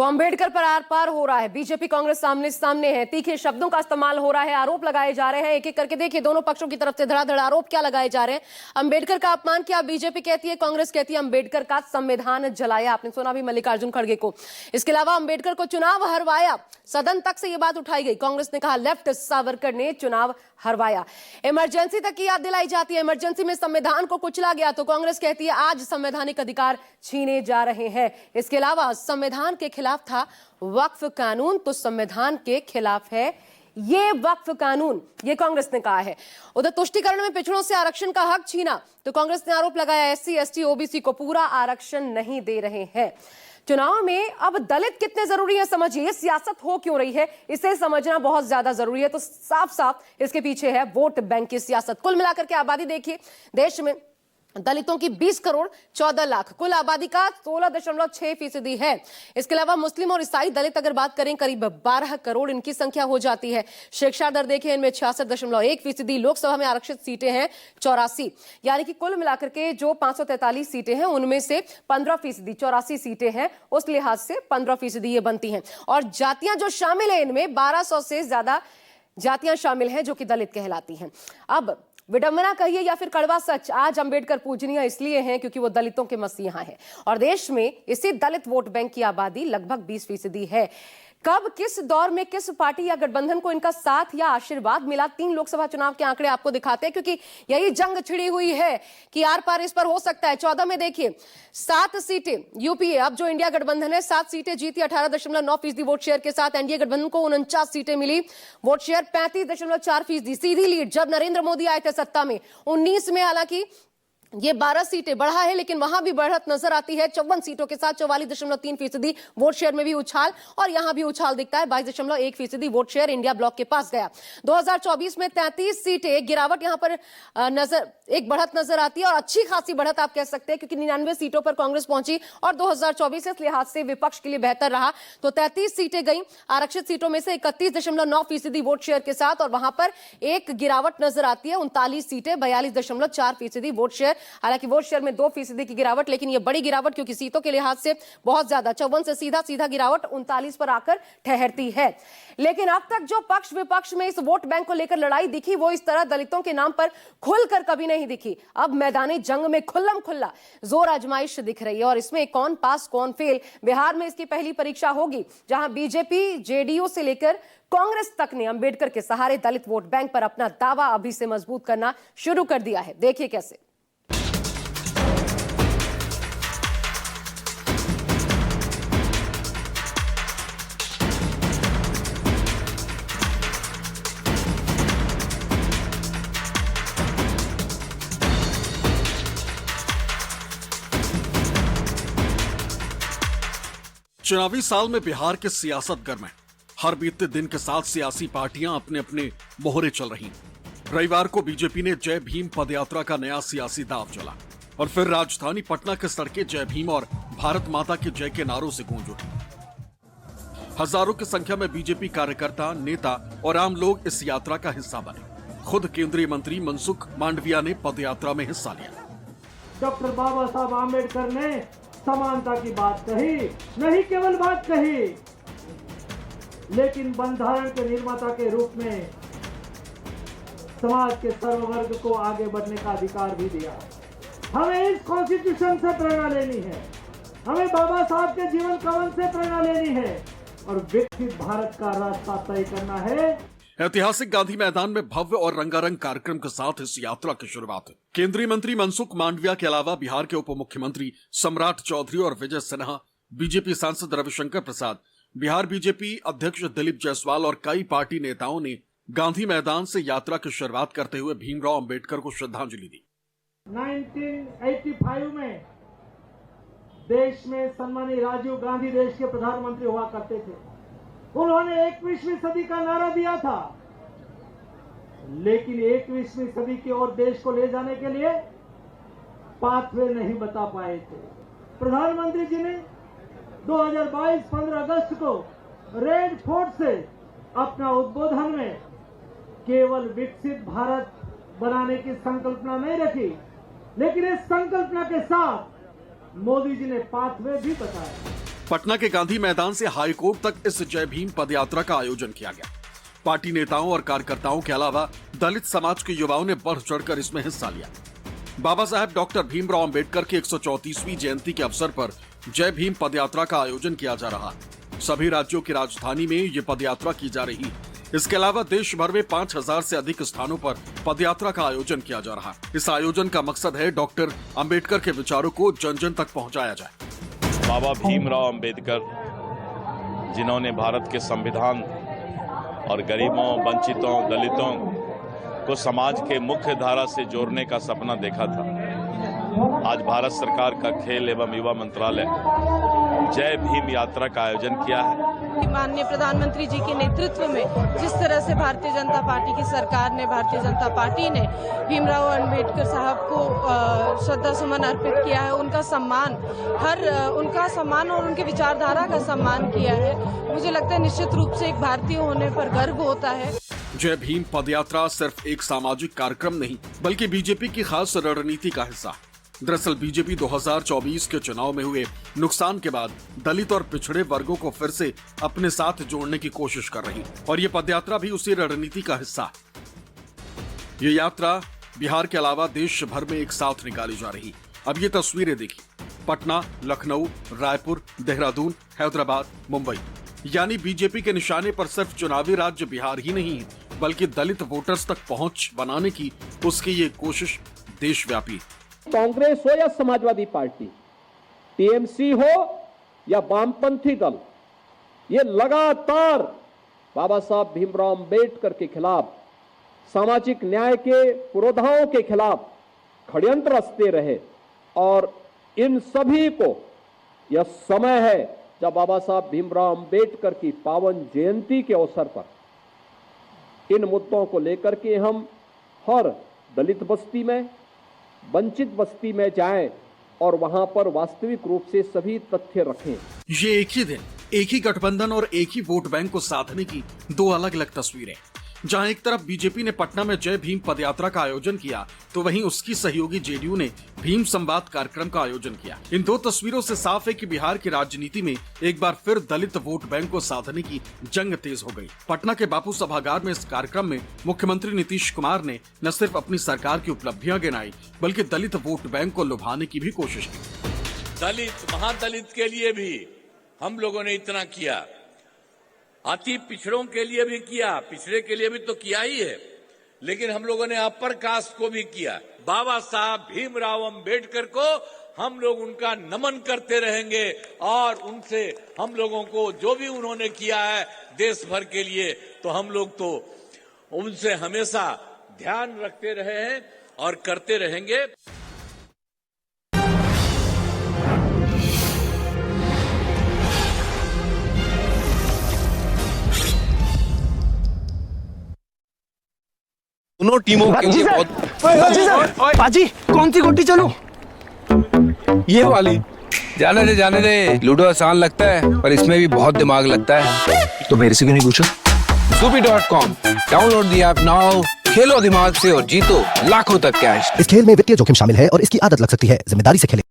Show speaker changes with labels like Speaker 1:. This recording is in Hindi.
Speaker 1: तो अंबेडकर पर आर पार हो रहा है। बीजेपी कांग्रेस सामने सामने है। तीखे शब्दों का इस्तेमाल हो रहा है, आरोप लगाए जा रहे हैं। एक एक करके देखिए दोनों पक्षों की तरफ से धड़ाधड़ आरोप क्या लगाए जा रहे हैं। अंबेडकर का अपमान किया, बीजेपी कहती है, कांग्रेस कहती है अंबेडकर का संविधान जलाया। आपने सुना भी मल्लिकार्जुन खड़गे को। इसके अलावा अंबेडकर को चुनाव हरवाया, सदन तक से यह बात उठाई गई। कांग्रेस ने कहा लेफ्ट सावरकर ने चुनाव हरवाया। इमरजेंसी तक की याद दिलाई जाती है, इमरजेंसी में संविधान को कुचला गया, तो कांग्रेस कहती है आज संवैधानिक अधिकार छीने जा रहे हैं। इसके अलावा संविधान के खिलाफ था वक्फ कानून, तो संविधान के खिलाफ है ये वक्फ कानून, ये कांग्रेस ने कहा है। उधर तुष्टीकरण में पिछड़ों से आरक्षण का हक छीना, तो कांग्रेस ने आरोप लगाया एससी एसटी ओबीसी को पूरा आरक्षण नहीं दे रहे हैं। चुनाव में अब दलित कितने जरूरी है समझिए, ये सियासत हो क्यों रही है इसे समझना बहुत ज्यादा जरूरी है। तो साफ साफ इसके पीछे है वोट बैंक की सियासत। कुल मिलाकर के आबादी देखिए, देश में दलितों की 20 करोड़ 14 लाख, कुल आबादी का 16.6% है। इसके अलावा मुस्लिम और ईसाई दलित अगर बात करें करीब 12 करोड़ इनकी संख्या हो जाती है। शिक्षा दर देखिए, इनमें 66.1%। लोकसभा में आरक्षित सीटें हैं 84, यानी कि कुल मिलाकर के जो 543 सीटें हैं उनमें से 15%, 84 सीटें हैं, उस लिहाज से 15% ये बनती हैं। और जातियां जो शामिल है इनमें 1200 से ज्यादा जातियां शामिल हैं जो कि दलित कहलाती हैं। अब विडंबना कहिए या फिर कड़वा सच, आज अंबेडकर पूजनीय इसलिए हैं क्योंकि वो दलितों के मसीहा हैं और देश में इसी दलित वोट बैंक की आबादी लगभग 20% है। कब किस दौर में किस पार्टी या गठबंधन को इनका साथ या आशीर्वाद मिला, 3 लोकसभा चुनाव के आंकड़े आपको दिखाते हैं, क्योंकि यही जंग छिड़ी हुई है कि आर पार इस पर हो सकता है। 14 में देखिए 7 सीटें यूपीए, अब जो इंडिया गठबंधन है 7 सीटें जीती 18.9% वोट शेयर के साथ। एनडीए गठबंधन को 49 सीटें मिली, वोट शेयर 35.4%, सीधी लीड। जब नरेंद्र मोदी आए थे सत्ता में 19 में, हालांकि ये 12 सीटें बढ़ा है लेकिन वहां भी बढ़त नजर आती है 54 सीटों के साथ 44.3% वोट शेयर में भी उछाल, और यहां भी उछाल दिखता है 22.1% वोट शेयर इंडिया ब्लॉक के पास गया। 2024 में 33 सीटें, गिरावट यहां पर एक बढ़त नजर आती है और अच्छी खासी बढ़त आप कह सकते हैं, क्योंकि 99 सीटों पर कांग्रेस पहुंची और 2024 इस लिहाज से विपक्ष के लिए बेहतर रहा। तो 33 सीटें गई आरक्षित सीटों में से 31.9% वोट शेयर के साथ, और वहां पर एक गिरावट नजर आती है 39 सीटें 42.4% वोट शेयर। हालांकि वोट शेयर में 2% की गिरावट, लेकिन यह बड़ी गिरावट क्योंकि सीटों के लिहाज से बहुत ज्यादा, 54 से सीधा गिरावट 39 पर आकर ठहरती है। लेकिन अब तक जो पक्ष विपक्ष में इस वोट बैंक को लेकर लड़ाई दिखी वो इस तरह दलितों के नाम पर खुलकर कभी नहीं दिखी। अब मैदानी जंग में खुल्लम खुल्ला जोर आजमाइश दिख रही है और इसमें कौन पास कौन फेल। बिहार में इसकी पहली परीक्षा होगी, जहां बीजेपी जेडीयू से लेकर कांग्रेस तक ने अंबेडकर के सहारे दलित वोट बैंक पर अपना दावा अभी से मजबूत करना शुरू कर दिया है। देखिए कैसे।
Speaker 2: चुनावी साल में बिहार के सियासत गर्म है। हर बीतते दिन के साथ सियासी पार्टियां अपने अपने मोहरे चल रही। रविवार को बीजेपी ने जय भीम पदयात्रा का नया सियासी दांव चला और फिर राजधानी पटना के सड़कें जय भीम और भारत माता के जय के नारों से गूंज उठी। हजारों की संख्या में बीजेपी कार्यकर्ता, नेता और आम लोग इस यात्रा का हिस्सा बने। खुद केंद्रीय मंत्री मनसुख मांडविया ने पदयात्रा में हिस्सा लिया।
Speaker 3: डॉक्टर बाबा साहब आम्बेडकर ने समानता की बात कही, नहीं केवल बात कही, लेकिन बंधारण के निर्माता के रूप में समाज के सर्व वर्ग को आगे बढ़ने का अधिकार भी दिया। हमें इस कॉन्स्टिट्यूशन से प्रेरणा लेनी है, हमें बाबा साहब के जीवन कवन से प्रेरणा लेनी है और विकसित भारत का रास्ता तय करना है।
Speaker 2: ऐतिहासिक गांधी मैदान में भव्य और रंगारंग कार्यक्रम के साथ इस यात्रा की शुरुआत है। केंद्रीय मंत्री मनसुख मांडविया के अलावा बिहार के उप मुख्यमंत्री सम्राट चौधरी और विजय सिन्हा, बीजेपी सांसद रविशंकर प्रसाद, बिहार बीजेपी अध्यक्ष दिलीप जायसवाल और कई पार्टी नेताओं ने गांधी मैदान से यात्रा की शुरुआत करते हुए भीमराव अंबेडकर को श्रद्धांजलि दी।
Speaker 3: 1985 में देश में सम्मानीय राजीव गांधी देश के प्रधानमंत्री हुआ करते थे। उन्होंने 21वीं सदी का नारा दिया था, लेकिन 21वीं सदी की ओर देश को ले जाने के लिए पाथवे नहीं बता पाए थे। प्रधानमंत्री जी ने 2022 15 अगस्त को रेड फोर्ट से अपना उद्बोधन में केवल विकसित भारत बनाने की संकल्पना नहीं रखी, लेकिन इस संकल्पना के साथ मोदी जी ने पाथवे भी बताया।
Speaker 2: पटना के गांधी मैदान से हाई कोर्ट तक इस जय भीम पदयात्रा का आयोजन किया गया। पार्टी नेताओं और कार्यकर्ताओं के अलावा दलित समाज के युवाओं ने बढ़ चढ़कर इसमें हिस्सा लिया। बाबा साहेब डॉक्टर भीमराव अंबेडकर की 134वीं जयंती के अवसर पर जय भीम पदयात्रा का आयोजन किया जा रहा है। सभी राज्यों की राजधानी में ये पदयात्रा की जा रही है। इसके अलावा देश भर में 5000 से अधिक स्थानों पर पदयात्रा का आयोजन किया जा रहा है। इस आयोजन का मकसद है डॉक्टर अंबेडकर के विचारों को जन जन तक पहुंचाया जाए।
Speaker 4: बाबा भीमराव अंबेडकर, जिन्होंने भारत के संविधान और गरीबों, वंचितों, दलितों को समाज के मुख्य धारा से जोड़ने का सपना देखा था। आज भारत सरकार का खेल एवं युवा मंत्रालय जय भीम यात्रा का आयोजन किया है।
Speaker 5: माननीय प्रधानमंत्री जी के नेतृत्व में जिस तरह से भारतीय जनता पार्टी की सरकार ने, भारतीय जनता पार्टी ने भीमराव अंबेडकर साहब को श्रद्धा सुमन अर्पित किया है, उनका सम्मान और उनकी विचारधारा का सम्मान किया है, मुझे लगता है निश्चित रूप से एक भारतीय होने पर गर्व होता है।
Speaker 2: जय भीम पदयात्रा सिर्फ एक सामाजिक कार्यक्रम नहीं, बल्कि बीजेपी की खास रणनीति का हिस्सा। दरअसल बीजेपी 2024 के चुनाव में हुए नुकसान के बाद दलित और पिछड़े वर्गों को फिर से अपने साथ जोड़ने की कोशिश कर रही, और ये पदयात्रा भी उसी रणनीति का हिस्सा है। ये यात्रा बिहार के अलावा देश भर में एक साथ निकाली जा रही। अब ये तस्वीरें देखी, पटना, लखनऊ, रायपुर, देहरादून, हैदराबाद, मुंबई, यानी बीजेपी के निशाने पर सिर्फ चुनावी राज्य बिहार ही नहीं है, बल्कि दलित वोटर्स तक पहुंच बनाने की उसकी ये कोशिश देशव्यापी।
Speaker 6: कांग्रेस हो या समाजवादी पार्टी, टीएमसी हो या वामपंथी दल, ये लगातार बाबा साहब भीमराव अंबेडकर के खिलाफ, सामाजिक न्याय के पुरोधाओं के खिलाफ षड्यंत्र रचते रहे, और इन सभी को यह समय है जब बाबा साहब भीमराव अंबेडकर की पावन जयंती के अवसर पर इन मुद्दों को लेकर के हम हर दलित बस्ती में, वंचित बस्ती में जाएं और वहां पर वास्तविक रूप से सभी तथ्य रखें।
Speaker 2: ये एक ही दिन, एक ही गठबंधन और एक ही वोट बैंक को साधने की दो अलग अलग तस्वीरें। जहां एक तरफ बीजेपी ने पटना में जय भीम पदयात्रा का आयोजन किया, तो वहीं उसकी सहयोगी जेडीयू ने भीम संवाद कार्यक्रम का आयोजन किया। इन दो तस्वीरों से साफ है कि बिहार की राजनीति में एक बार फिर दलित वोट बैंक को साधने की जंग तेज हो गई। पटना के बापू सभागार में इस कार्यक्रम में मुख्यमंत्री नीतीश कुमार ने न सिर्फ अपनी सरकार की उपलब्धियां गिनाई, बल्कि दलित वोट बैंक को लुभाने की भी कोशिश की।
Speaker 7: दलित, महादलित के लिए भी हम लोगों ने इतना किया, अति पिछड़ों के लिए भी किया, पिछड़े के लिए भी तो किया ही है, लेकिन हम लोगों ने अपर कास्ट को भी किया। बाबा साहब भीमराव अंबेडकर को हम लोग उनका नमन करते रहेंगे, और उनसे हम लोगों को जो भी उन्होंने किया है देश भर के लिए, तो हम लोग तो उनसे हमेशा ध्यान रखते रहे हैं और करते रहेंगे।
Speaker 8: दोनों टीमों के लिए बहुत
Speaker 9: बाजी कौन सी गोटी चलूं?
Speaker 8: ये वाली। जाने दे लूडो आसान लगता है, पर इसमें भी बहुत दिमाग लगता है।
Speaker 9: तो मेरे से क्यों नहीं पूछा?
Speaker 8: Supi.com download the app now, खेलो दिमाग से और जीतो लाखों तक कैश।
Speaker 10: इस खेल में वित्तीय जोखिम शामिल है और इसकी आदत लग सकती है। जिम्मेदारी से खेलें।